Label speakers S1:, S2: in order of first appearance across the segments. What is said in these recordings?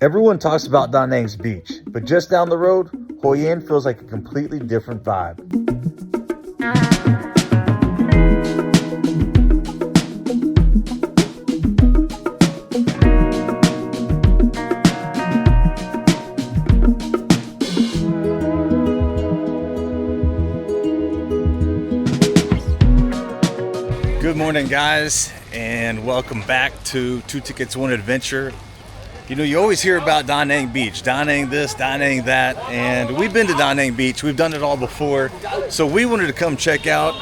S1: Everyone talks about Da Nang's beach, but just down the road, Hoi An feels like a completely different vibe. Good morning, guys, and welcome back to 2 Tickets 1 Adventure. You know, you always hear about Da Nang Beach, Da Nang this, Da Nang that, and we've been to Da Nang Beach. We've done it all before, so we wanted to come check out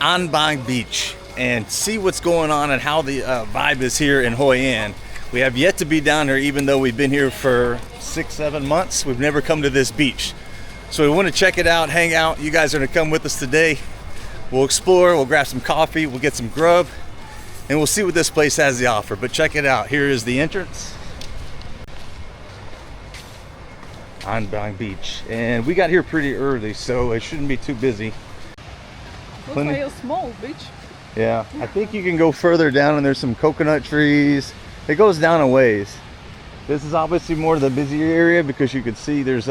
S1: An Bang Beach and see what's going on and how the vibe is here in Hoi An. We have yet to be down here, even though we've been here for 6-7 months. We've never come to this beach, so we want to check it out, hang out. You guys are going to come with us today. We'll explore, we'll grab some coffee, we'll get some grub, and we'll see what this place has to offer. But check it out. Here is the entrance. An Bang Beach. And we got here pretty early, so it shouldn't be too busy.
S2: Looks like a small beach.
S1: Yeah, I think you can go further down and there's some coconut trees. It goes down a ways. This is obviously more the busier area because you can see there's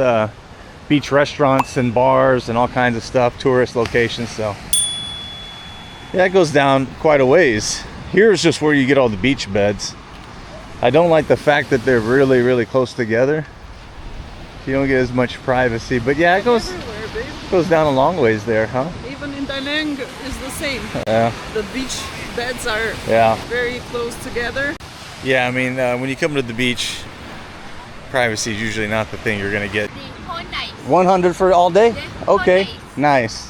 S1: beach restaurants and bars and all kinds of stuff, tourist locations. So yeah, it goes down quite a ways. Here's just where you get all the beach beds. I don't like the fact that they're really close together. You don't get as much privacy, but yeah, it goes down a long ways there, huh?
S2: Even in Da Nang is the same.
S1: Yeah.
S2: The beach beds are very close together.
S1: Yeah, I mean, when you come to the beach, privacy is usually not the thing you're gonna get. 100 for all day? Okay, nice.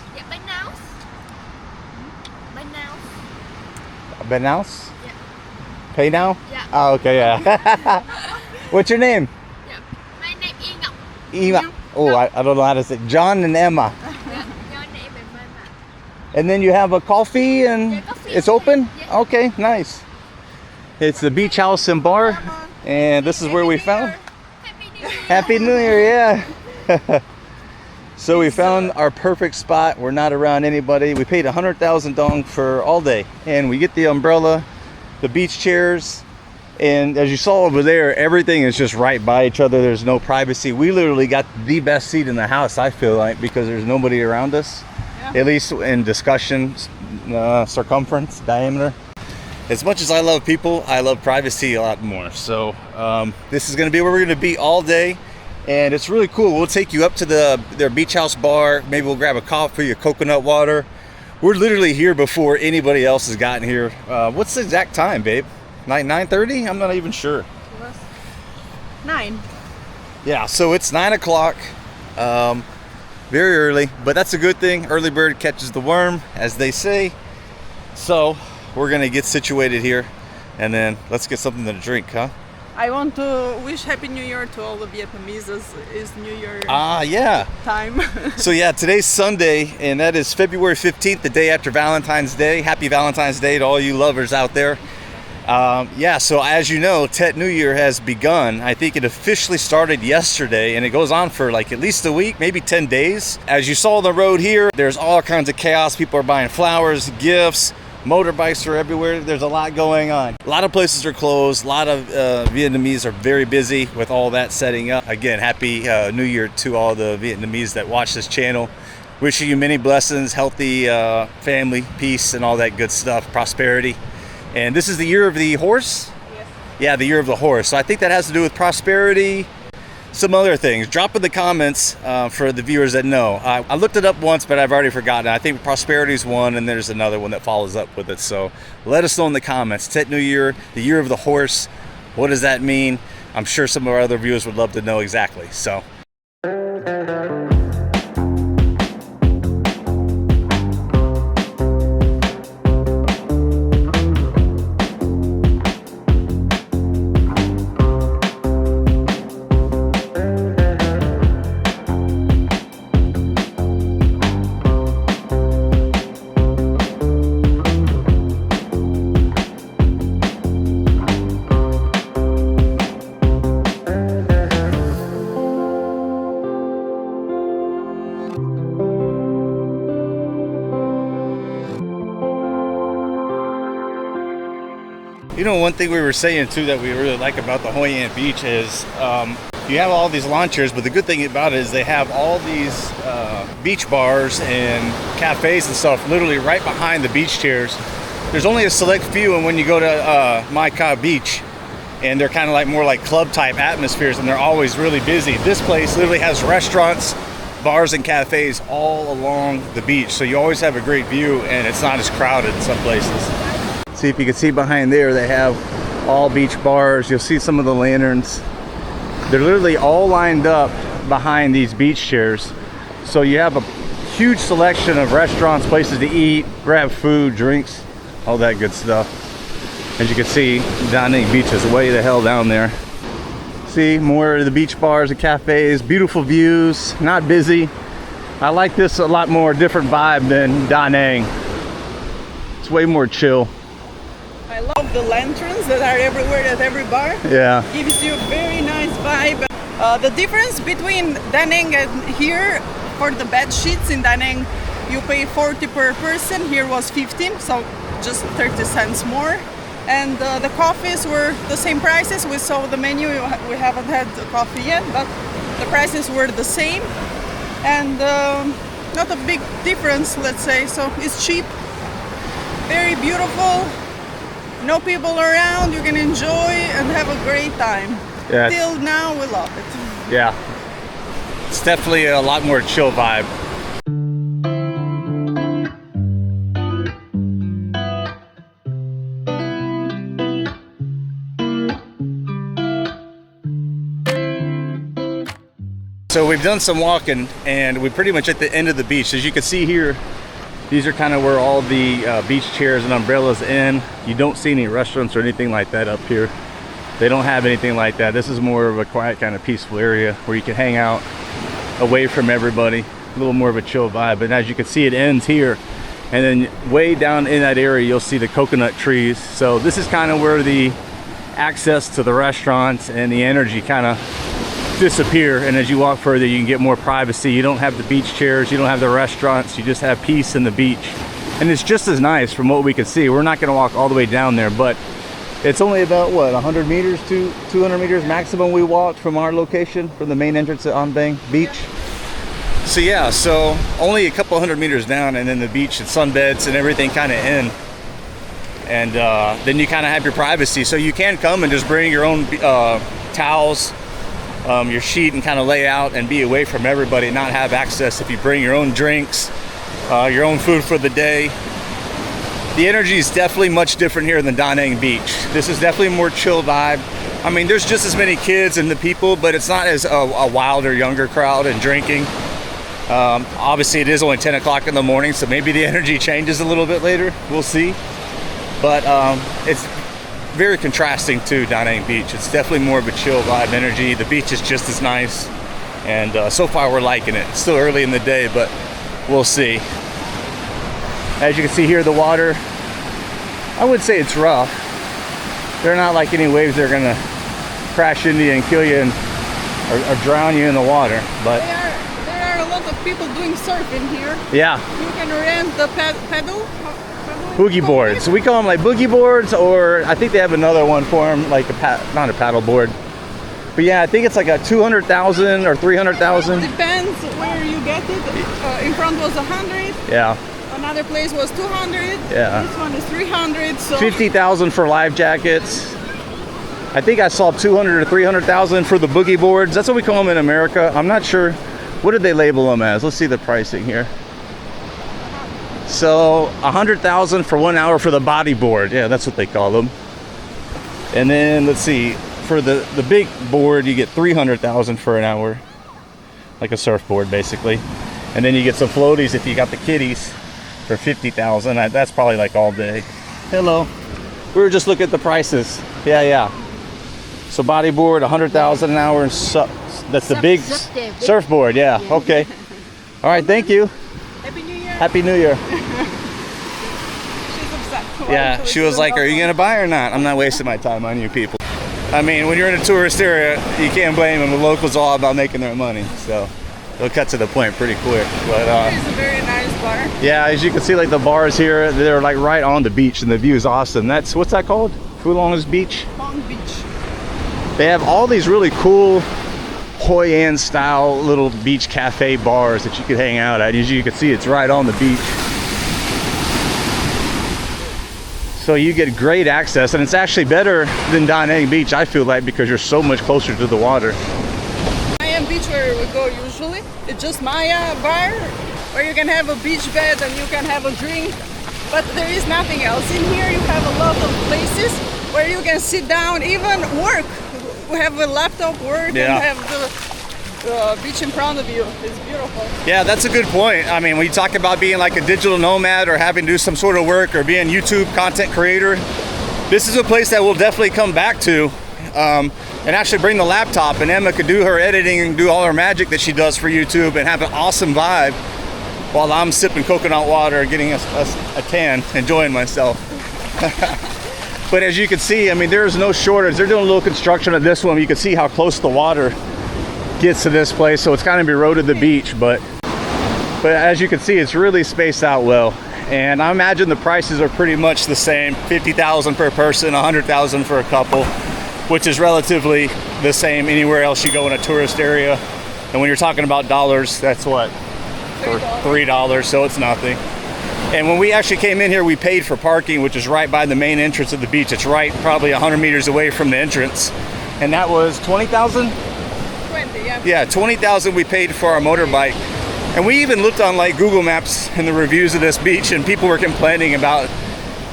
S1: Banaus?
S3: Yeah.
S1: Pay now?
S3: Yeah.
S1: Oh, okay, yeah. What's your name?
S3: Yeah. My name is
S1: Ema. Oh, I don't know how to say it. Jon and Emma.
S3: Jon Ema.
S1: And then you have a coffee and
S3: Yeah, coffee.
S1: it's open?
S3: Yeah.
S1: Okay, nice. It's the beach house and bar, and this is where we found.
S3: Happy New Year.
S1: Happy New Year, yeah. So we found our perfect spot. We're not around anybody. We paid 100,000 dong for all day, and we get the umbrella, the beach chairs, and as you saw over there, everything is just right by each other. There's no privacy. We literally got the best seat in the house, I feel like, because there's nobody around us, at least in discussion, circumference, diameter. As much as I love people, I love privacy a lot more. So this is going to be where we're going to be all day. And it's really cool. We'll take you up to their beach house bar. Maybe we'll grab a coffee, a coconut water. We're literally here before anybody else has gotten here. What's the exact time, babe? 9:30? I'm not even sure.
S2: 9.
S1: Yeah, so it's 9 o'clock. Very early, but that's a good thing. Early bird catches the worm, as they say. So we're gonna get situated here, and then let's get something to drink, huh?
S2: I want to wish Happy New Year to all the Vietnamese as is New Year
S1: Yeah.
S2: time.
S1: So yeah, today's Sunday, and that is February 15th, the day after Valentine's Day. Happy Valentine's Day to all you lovers out there. Yeah, so as you know, Tet New Year has begun. I think it officially started yesterday, and it goes on for like at least a week, maybe 10 days. As you saw on the road here, there's all kinds of chaos. People are buying flowers, gifts, motorbikes are everywhere. There's a lot going on. A lot of places are closed. A lot of Vietnamese are very busy with all that setting up. Again, happy New Year to all the Vietnamese that watch this channel. Wishing you many blessings, healthy family, peace, and all that good stuff, prosperity. And this is the year of the horse?
S2: Yes.
S1: Yeah, the year of the horse. So I think that has to do with prosperity, some other things. Drop in the comments for the viewers that know. I looked it up once, but I've already forgotten. I think prosperity is one, and there's another one that follows up with it. So let us know in the comments. Tet New Year, the year of the horse. What does that mean? I'm sure some of our other viewers would love to know exactly. So. You know, one thing we were saying too that we really like about the Hoi An beach is you have all these lawn chairs, but the good thing about it is they have all these beach bars and cafes and stuff literally right behind the beach chairs. There's only a select few, and when you go to Mai Ka Beach, and they're kind of like more like club type atmospheres, and they're always really busy. This place literally has restaurants, bars, and cafes all along the beach, so you always have a great view, and it's not as crowded in some places. See, if you can see behind there, they have all beach bars. You'll see some of the lanterns. They're literally all lined up behind these beach chairs, so you have a huge selection of restaurants, places to eat, grab food, drinks, all that good stuff. As you can see, Da Nang Beach is way the hell down there. See, more of the beach bars and cafes, beautiful views, not busy. I like this a lot more different vibe than Da Nang. It's way more chill.
S2: I love the lanterns that are everywhere at every bar.
S1: Yeah.
S2: Gives you a very nice vibe. The difference between Da Nang and here, for the bed sheets in Da Nang, you pay 40 per person. Here was 15, so just 30 cents more. And the coffees were the same prices. We saw the menu. We haven't had the coffee yet, but the prices were the same. And not a big difference, let's say. So it's cheap, very beautiful. No people around, you can enjoy and have a great time.
S1: Yeah.
S2: Till now, we love it.
S1: Yeah. It's definitely a lot more chill vibe. So we've done some walking, and we're pretty much at the end of the beach. As you can see here, these are kind of where all the beach chairs and umbrellas end. You don't see any restaurants or anything like that up here. They don't have anything like that. This is more of a quiet, kind of peaceful area where you can hang out away from everybody. A little more of a chill vibe. And as you can see, it ends here. And then way down in that area, you'll see the coconut trees. So this is kind of where the access to the restaurants and the energy kind of disappear, and as you walk further you can get more privacy. You don't have the beach chairs, you don't have the restaurants, you just have peace in the beach, and it's just as nice from what we can see. We're not going to walk all the way down there, but it's only about what, 100 meters to 200 meters maximum we walked from our location, from the main entrance at An Bang Beach. So yeah, so only a couple hundred meters down, and then the beach and sunbeds and everything kind of end, and then you kind of have your privacy, so you can come and just bring your own towels, your sheet, and kind of lay out and be away from everybody, not have access. If you bring your own drinks, your own food for the day. The energy is definitely much different here than Da Nang Beach. This is definitely a more chill vibe. I mean, there's just as many kids and the people, but it's not as a wilder, younger crowd and drinking. Obviously it is only 10 o'clock in the morning, so maybe the energy changes a little bit later, we'll see. But it's very contrasting to Da Nang Beach. It's definitely more of a chill vibe energy. The beach is just as nice, and so far we're liking it. It's still early in the day, but we'll see. As you can see here, the water, I would say it's rough. They're not like any waves that are gonna crash into you and kill you or drown you in the water, but
S2: There are a lot of people doing surfing here.
S1: yeah.
S2: You can rent the pedal.
S1: Boogie boards. So we call them like boogie boards, or I think they have another one for them, like not a paddle board. But yeah, I think it's like a 200,000 or 300,000.
S2: Depends where you get it. In front was 100.
S1: Yeah.
S2: Another place was 200.
S1: Yeah.
S2: This one is 300. So
S1: 50,000 for life jackets. I think I saw 200 or 300,000 for the boogie boards. That's what we call them in America. I'm not sure. What did they label them as? Let's see the pricing here. So 100,000 for 1 hour for the bodyboard. Yeah, that's what they call them. And then let's see, for the big board, you get 300,000 for an hour, like a surfboard basically. And then you get some floaties if you got the kiddies for 50,000. That's probably like all day. Hello. We were just looking at the prices. Yeah. So bodyboard, 100,000 an hour, and that's the big surfboard. Yeah. Okay. All right. Thank you.
S2: Happy New Year.
S1: Happy New Year.
S2: She's upset.
S1: Yeah, she was like, are you gonna buy or not? I'm not wasting my time on you people. I mean, when you're in a tourist area, you can't blame them. The locals are all about making their money, so they'll cut to the point pretty quick. But
S2: It's a very nice bar.
S1: yeah, as you can see, like the bars here, they're like right on the beach, and the view is awesome. What's that called? Fulong's Beach.
S2: Long Beach.
S1: They have all these really cool Hoi An style little beach cafe bars that you could hang out at. As you can see, it's right on the beach. So you get great access, and it's actually better than Da Nang Beach, I feel like, because you're so much closer to the water.
S2: Maya Beach, where we go usually, it's just Maya bar, where you can have a beach bed and you can have a drink, but there is nothing else. In here you have a lot of places where you can sit down, even work. We have a laptop work and have the beach in front of you. It's beautiful.
S1: Yeah, that's a good point. I mean, when you talk about being like a digital nomad or having to do some sort of work or being a YouTube content creator, this is a place that we'll definitely come back to and actually bring the laptop, and Emma could do her editing and do all her magic that she does for YouTube and have an awesome vibe while I'm sipping coconut water, getting a tan, enjoying myself. But as you can see, I mean, there's no shortage. They're doing a little construction of this one. You can see how close the water gets to this place, so it's kind of eroded the beach, but as you can see, it's really spaced out well. And I imagine the prices are pretty much the same, $50,000 per person, $100,000 for a couple, which is relatively the same anywhere else you go in a tourist area. And when you're talking about dollars, that's what? $3, so it's nothing. And when we actually came in here, we paid for parking, which is right by the main entrance of the beach. It's right probably 100 meters away from the entrance. And that was $20,000?
S2: 20, yeah.
S1: Yeah, $20,000 we paid for our motorbike. And we even looked on like Google Maps and the reviews of this beach, and people were complaining about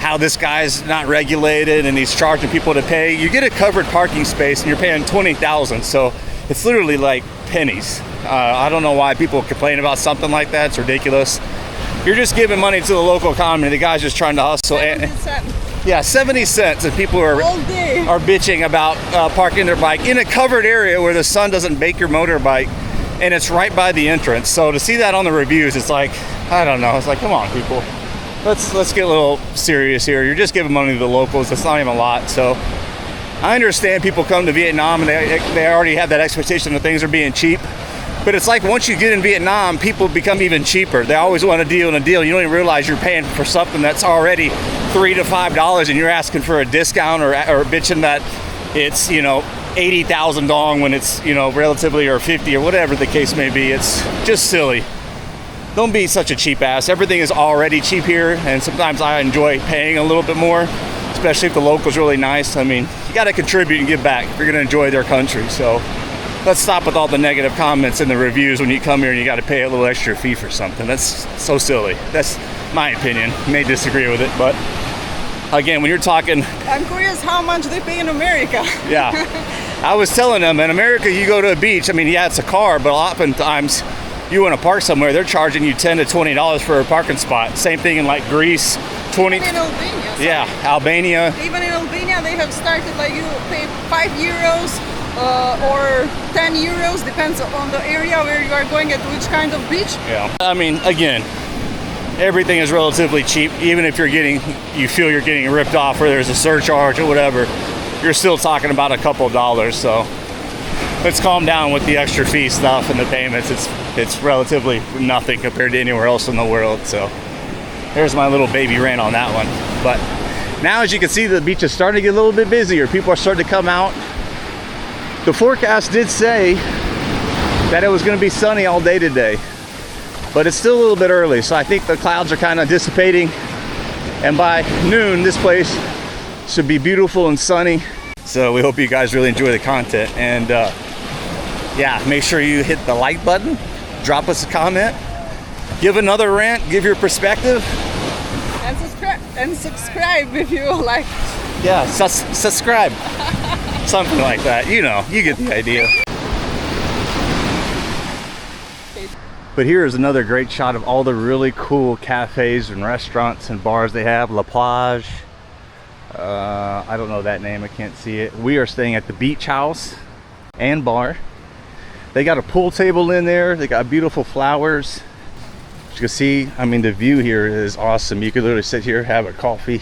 S1: how this guy's not regulated and he's charging people to pay. You get a covered parking space and you're paying $20,000, so it's literally like pennies. I don't know why people complain about something like that. It's ridiculous. You're just giving money to the local economy. The guy's just trying to hustle.
S2: 70 cents.
S1: Yeah, 70 cents, and people are
S2: All day.
S1: bitching about parking their bike in a covered area where the sun doesn't bake your motorbike, and it's right by the entrance. So to see that on the reviews, it's like, I don't know. It's like, come on, people. Let's get a little serious here. You're just giving money to the locals. It's not even a lot. So I understand people come to Vietnam and they already have that expectation that things are being cheap. But it's like once you get in Vietnam, people become even cheaper. They always want a deal and a deal. You don't even realize you're paying for something that's already $3 to $5, and you're asking for a discount or bitching that it's, you know, 80,000 dong when it's, you know, relatively, or 50 or whatever the case may be. It's just silly. Don't be such a cheap ass. Everything is already cheap here, and sometimes I enjoy paying a little bit more, especially if the local's really nice. I mean, you got to contribute and give back if you're going to enjoy their country. So let's stop with all the negative comments in the reviews when you come here and you got to pay a little extra fee for something. That's so silly. That's my opinion. You may disagree with it, but again, when you're talking...
S2: I'm curious how much they pay in America.
S1: Yeah. I was telling them, in America, you go to a beach, I mean, yeah, it's a car, but oftentimes you want to park somewhere, they're charging you $10 to $20 for a parking spot. Same thing in like Greece, 20.
S2: Even in Albania.
S1: Yeah, Albania.
S2: Even in Albania, they have started like you pay €5 or €10, depends on the area where you are going at which kind of beach.
S1: Yeah. I mean, again, everything is relatively cheap. Even if you feel you're getting ripped off, or there's a surcharge or whatever, you're still talking about a couple of dollars. So let's calm down with the extra fee stuff and the payments. It's relatively nothing compared to anywhere else in the world. So there's my little baby rant on that one. But now, as you can see, the beach is starting to get a little bit busier. People are starting to come out. The forecast did say that it was going to be sunny all day today, but it's still a little bit early. So I think the clouds are kind of dissipating, and by noon, this place should be beautiful and sunny. So we hope you guys really enjoy the content, and yeah, make sure you hit the like button, drop us a comment, give another rant, give your perspective,
S2: and subscribe if you like.
S1: Yeah, subscribe. Something like that. You know, you get the idea. But here is another great shot of all the really cool cafes and restaurants and bars they have. La Plage. I don't know that name. I can't see it. We are staying at the Beach House and Bar. They got a pool table in there. They got beautiful flowers. As you can see, I mean, the view here is awesome. You could literally sit here, have a coffee,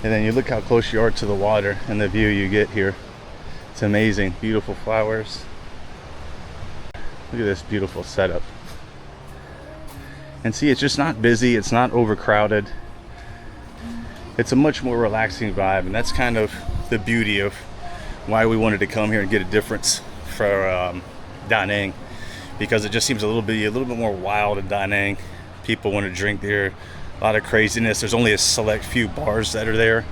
S1: and then you look how close you are to the water and the view you get here. It's amazing. Beautiful flowers. Look at this beautiful setup. And see, it's just not busy. It's not overcrowded. It's a much more relaxing vibe, and that's kind of the beauty of why we wanted to come here and get a difference for Da Nang, because it just seems a little bit more wild in Da Nang. People want to drink there, a lot of craziness. There's only a select few bars that are there.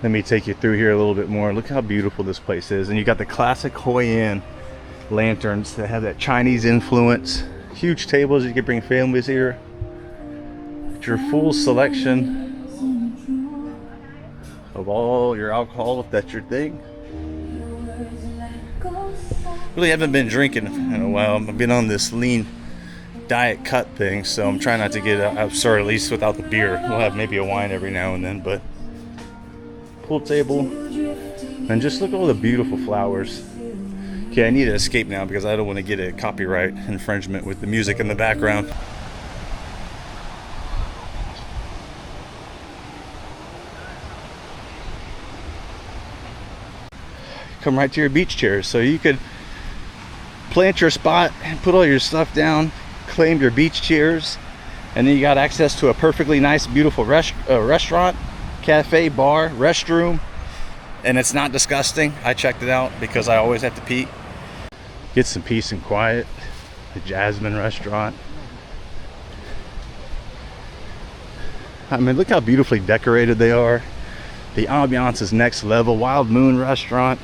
S1: Let me take you through here a little bit more. Look how beautiful this place is. And you got the classic Hoi An lanterns that have that Chinese influence. Huge tables, you can bring families here. It's your full selection of all your alcohol, if that's your thing. Really haven't been drinking in a while. I've been on this lean diet cut thing, so I'm trying not to get absurd, at least without the beer. We'll have maybe a wine every now and then, but pool table. And just look at all the beautiful flowers. Okay, I need to escape now because I don't want to get a copyright infringement with the music in the background. Come right to your beach chairs, so you could plant your spot and put all your stuff down, claim your beach chairs, and then you got access to a perfectly nice, beautiful restaurant, cafe, bar, restroom, and it's not disgusting. I checked it out because I always have to pee. Get some peace and quiet. The Jasmine restaurant. I mean, look how beautifully decorated they are. The ambiance is next level. Wild Moon restaurant.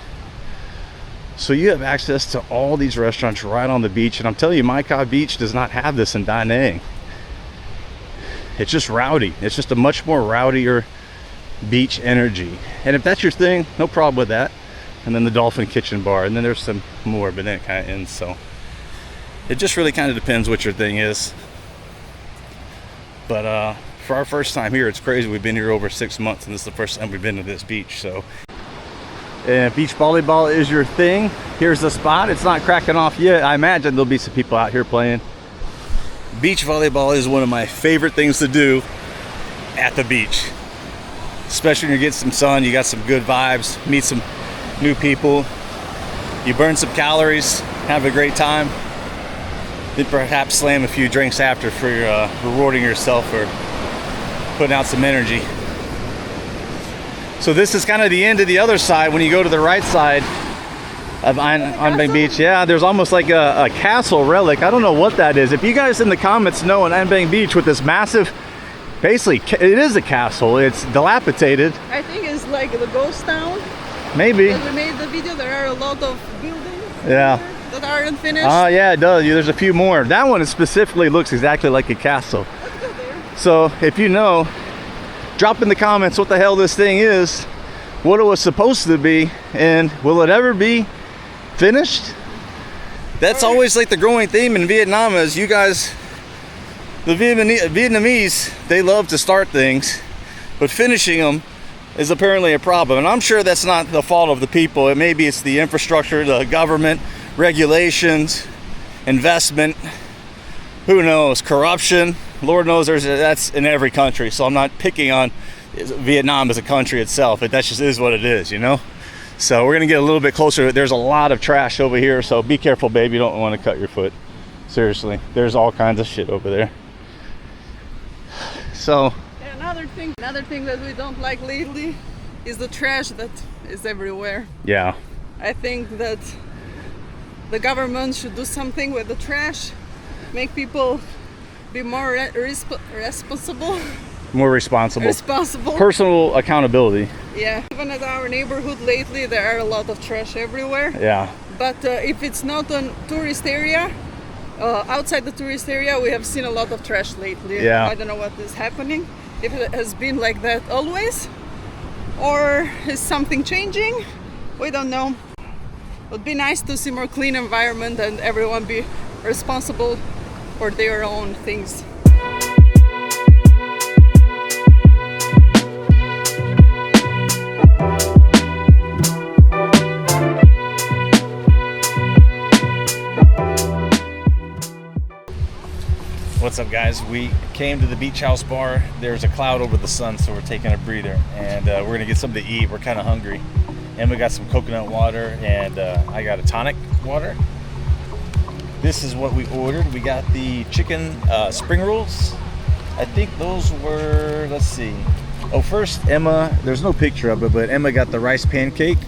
S1: So you have access to all these restaurants right on the beach, and I'm telling you, Mai Kai Beach does not have this in Da Nang. It's just rowdy. It's just a much more rowdier beach energy, and if that's your thing, no problem with that. And then the Dolphin Kitchen Bar, and then there's some more, but then it kind of ends. So it just really kind of depends what your thing is. But for our first time here, it's crazy. We've been here over 6 months, and this is the first time we've been to this beach. So if beach volleyball is your thing, here's the spot. It's not cracking off yet. I imagine there'll be some people out here playing. Beach volleyball is one of my favorite things to do at the beach, especially when you get some sun, you got some good vibes, meet some new people, you burn some calories, have a great time, then perhaps slam a few drinks after for rewarding yourself or putting out some energy. So this is kind of the end of the other side. When you go to the right side of An Bang Beach, yeah, there's almost like a castle relic. I don't know what that is. If you guys in the comments know an An Bang Beach with this massive, basically it is a castle, it's dilapidated.
S2: I think it's like the ghost town.
S1: Maybe.
S2: When we made the video, there are a lot of buildings that aren't finished.
S1: Yeah, it does. There's a few more. That one specifically looks exactly like a castle.
S2: Let's go there.
S1: So if you know, drop in the comments what the hell this thing is, what it was supposed to be, and will it ever be finished? That's always like the growing theme in Vietnam is you guys, the Vietnamese, they love to start things, but finishing them is apparently a problem. And I'm sure that's not the fault of the people. Maybe it's the infrastructure, the government, regulations, investment, who knows, corruption. Lord knows that's in every country. So I'm not picking on Vietnam as a country itself, but that just is what it is, you know? So we're gonna get a little bit closer. There's a lot of trash over here, so be careful, babe. You don't want to cut your foot. Seriously, there's all kinds of shit over there. So
S2: another thing that we don't like lately is the trash that is everywhere.
S1: Yeah.
S2: I think that the government should do something with the trash, make people be more responsible.
S1: More responsible.
S2: Responsible.
S1: Personal accountability.
S2: Yeah. Even at our neighborhood lately, there are a lot of trash everywhere.
S1: Yeah.
S2: But if it's not a tourist area, outside the tourist area, we have seen a lot of trash lately.
S1: Yeah.
S2: I don't know what is happening. If it has been like that always, or is something changing? We don't know. It would be nice to see more clean environment and everyone be responsible for their own things.
S1: What's up, guys? We came to the beach house bar. There's a cloud over the sun, so we're taking a breather, and we're gonna get something to eat. We're kind of hungry, and we got some coconut water, and I got a tonic water. This is what we ordered. We got the chicken spring rolls. I think those were, let's see, Oh, first Emma, there's no picture of it, but Emma got the rice pancake,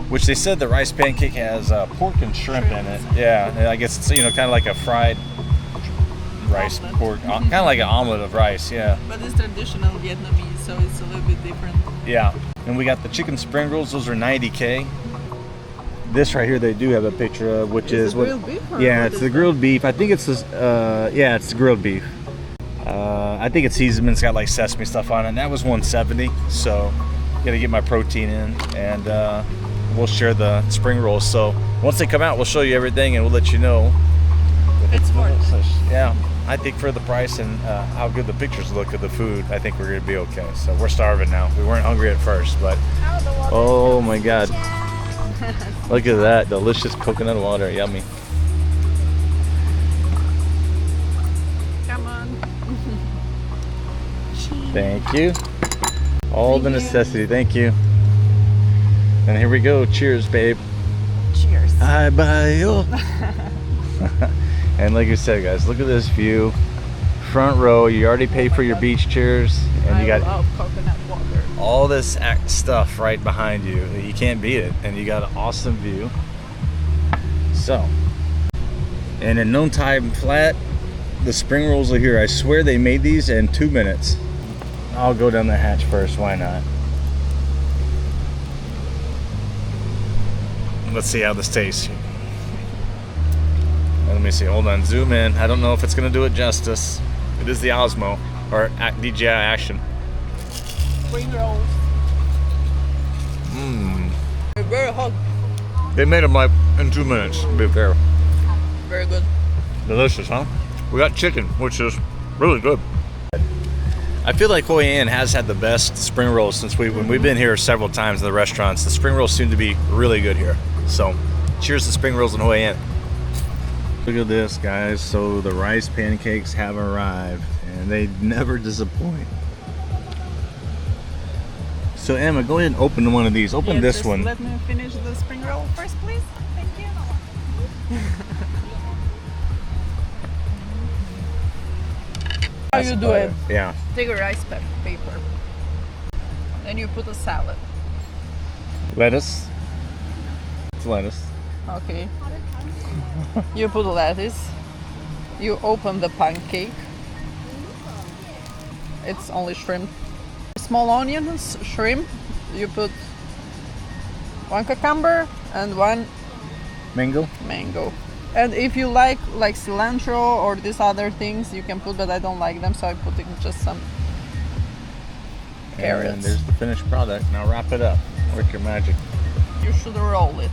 S1: which they said the rice pancake has pork and shrimp in it. Yeah, and I guess it's, you know, kind of like a fried rice pork, kind of like an omelet of rice. Yeah.
S2: But it's traditional Vietnamese, so it's a little bit different.
S1: Yeah. And we got the chicken spring rolls. Those are 90K. This right here, they do have a picture of, which is what?
S2: Grilled beef?
S1: Yeah, it's the grilled beef. I think it's this. Yeah, it's the grilled beef. I think it's seasoned. It's got like sesame stuff on it. And that was 170. So, gotta get my protein in, and we'll share the spring rolls. So once they come out, we'll show you everything, and we'll let you know.
S2: It's worth it.
S1: Yeah, I think for the price and how good the pictures look of the food, I think we're gonna be okay. So we're starving now. We weren't hungry at first, but oh my God. Look at that, delicious coconut water, yummy.
S2: Come on.
S1: Thank you. All the necessity, thank you. And here we go, cheers, babe.
S2: Cheers.
S1: Hi, bye. And like you said, guys, look at this view. Front row, you already paid for your beach chairs, and you got
S2: love coconut water.
S1: all this stuff right behind you. You can't beat it, and you got an awesome view. So, and in no time flat, the spring rolls are here. I swear they made these in 2 minutes. I'll go down the hatch first, why not? Let's see how this tastes. Let me see, hold on, zoom in. I don't know if it's gonna do it justice. It is the Osmo, or DJI Action.
S2: Spring rolls.
S1: Mmm.
S2: They're very hot.
S1: They made them like in 2 minutes, to be fair.
S2: Very good.
S1: Delicious, huh? We got chicken, which is really good. I feel like Hoi An has had the best spring rolls since when we've been here several times in the restaurants. The spring rolls seem to be really good here. So, cheers to spring rolls and Hoi An. Look at this, guys. So the rice pancakes have arrived, and they never disappoint. So Emma, go ahead and open one of these. Open this
S2: just
S1: one.
S2: Let me finish the spring roll first, please. Thank you. How you do it?
S1: Yeah.
S2: Take a rice paper. Then you put a salad.
S1: Lettuce. It's lettuce.
S2: Okay. You put lettuce. You open the pancake. It's only shrimp. Small onions, shrimp. You put 1 cucumber and 1
S1: Mango.
S2: mango. And if you like cilantro or these other things, you can put, but I don't like them, so I put in just some carrots.
S1: And there's the finished product. Now wrap it up. Work your magic.
S2: You should roll it.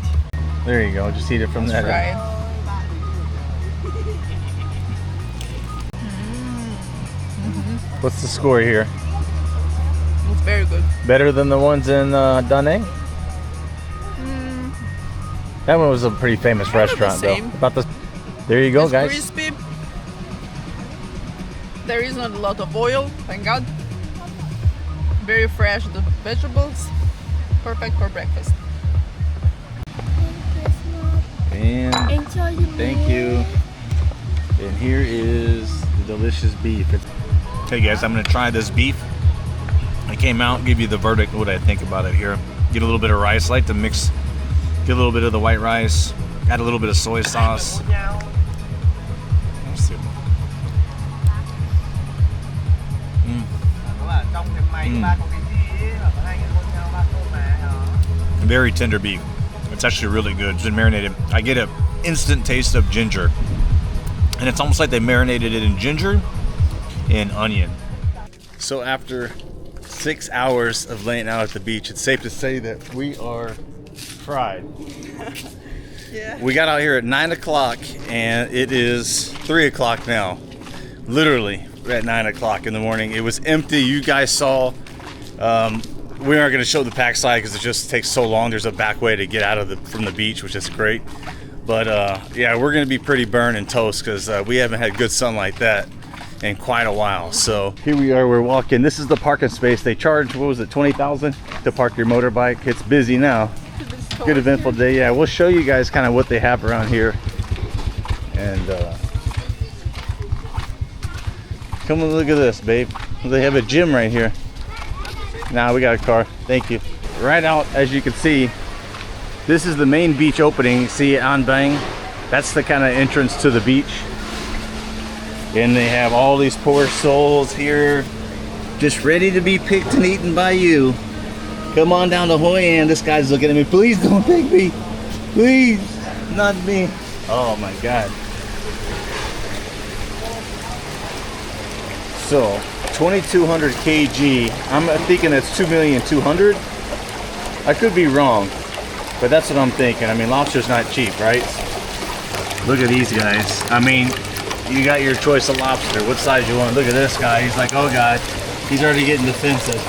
S1: There you go. Just eat it from that.
S2: Right.
S1: What's the score here?
S2: It's very good.
S1: Better than the ones in Da Nang? That one was a pretty famous
S2: Kind of the
S1: restaurant, though.
S2: same.
S1: About the. There you go,
S2: It's
S1: guys.
S2: crispy. There isn't a lot of oil, thank God. Very fresh, the vegetables. Perfect for breakfast.
S1: And
S3: Enjoy your
S1: thank you. And here is the delicious beef. Hey guys, I'm gonna try this beef. I came out, give you the verdict, what I think about it here. Get a little bit of rice, like to mix, get a little bit of the white rice, add a little bit of soy sauce. Let's see. Very tender beef. It's actually really good. It's been marinated. I get an instant taste of ginger. And it's almost like they marinated it in ginger and onion. So after 6 hours of laying out at the beach, it's safe to say that we are fried.
S2: Yeah.
S1: We got out here at 9 o'clock and it is 3 o'clock now. Literally at 9 o'clock in the morning. It was empty. You guys saw. We aren't going to show the pack side because it just takes so long. There's a back way to get out of from the beach, which is great. But yeah, we're going to be pretty burned and toast because we haven't had good sun like that in quite a while. So here we are. We're walking. This is the parking space. They charge, what was it, 20,000 to park your motorbike. It's busy now. Good eventful day. Yeah, we'll show you guys kind of what they have around here. And come and look at this, babe. They have a gym right here. Nah, we got a car. Thank you. Right out, as you can see, this is the main beach opening. See An Bang? That's the kind of entrance to the beach. And they have all these poor souls here, just ready to be picked and eaten by you. Come on down to Hoi An. This guy's looking at me. Please don't take me. Please, not me. Oh my God. So, 2,200 kg. I'm thinking that's 2,200,000. I could be wrong, but that's what I'm thinking. I mean, lobster's not cheap, right? Look at these guys. I mean, you got your choice of lobster. What size you want? Look at this guy. He's like, oh God. He's already getting defensive.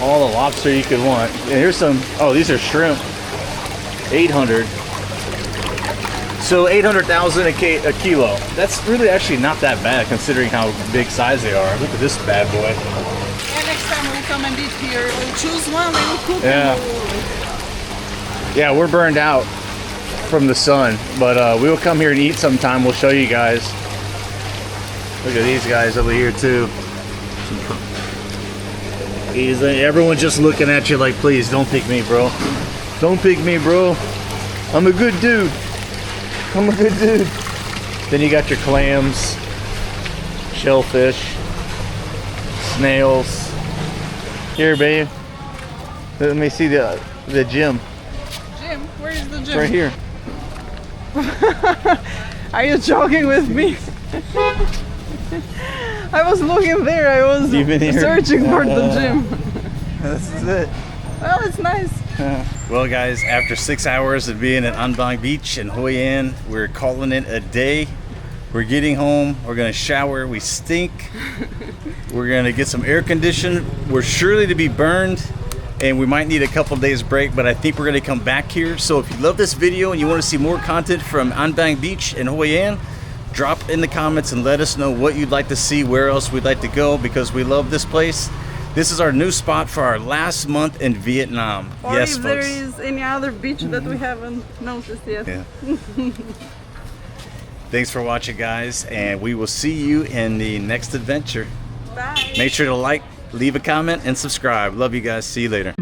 S1: All the lobster you could want. And here's some, oh, these are shrimp. 800. So 800,000 a kilo. That's really actually not that bad considering how big size they are. Look at this bad boy.
S2: And next time we'll come and eat here. We'll choose one and we'll cook
S1: Yeah. Yeah, we're burned out from the sun, but we will come here and eat sometime. We'll show you guys. Look at these guys over here too. Everyone's just looking at you like, please don't pick me, bro. Don't pick me, bro. I'm a good dude. I'm a good dude. Then you got your clams, shellfish, snails. Here, babe. Let me see the gym.
S2: Jim, where is the gym?
S1: Right here.
S2: Are you joking with me? I was looking there. I was searching for the gym.
S1: This is it.
S2: Well, it's nice.
S1: Well, guys, after 6 hours of being at An Bang Beach in Hoi An, we're calling it a day. We're getting home. We're gonna shower. We stink. We're gonna get some air conditioning. We're surely to be burned, and we might need a couple days break, but I think we're gonna come back here. So if you love this video and you want to see more content from An Bang Beach in Hoi An, drop in the comments and let us know what you'd like to see, where else we'd like to go, because we love this place. This is our new spot for our last month in Vietnam.
S2: Or
S1: yes,
S2: if
S1: folks.
S2: there is any other beach that we haven't noticed yet.
S1: Yeah. Thanks for watching, guys, and we will see you in the next adventure.
S2: Bye.
S1: Make sure to like, leave a comment, and subscribe. Love you guys. See you later.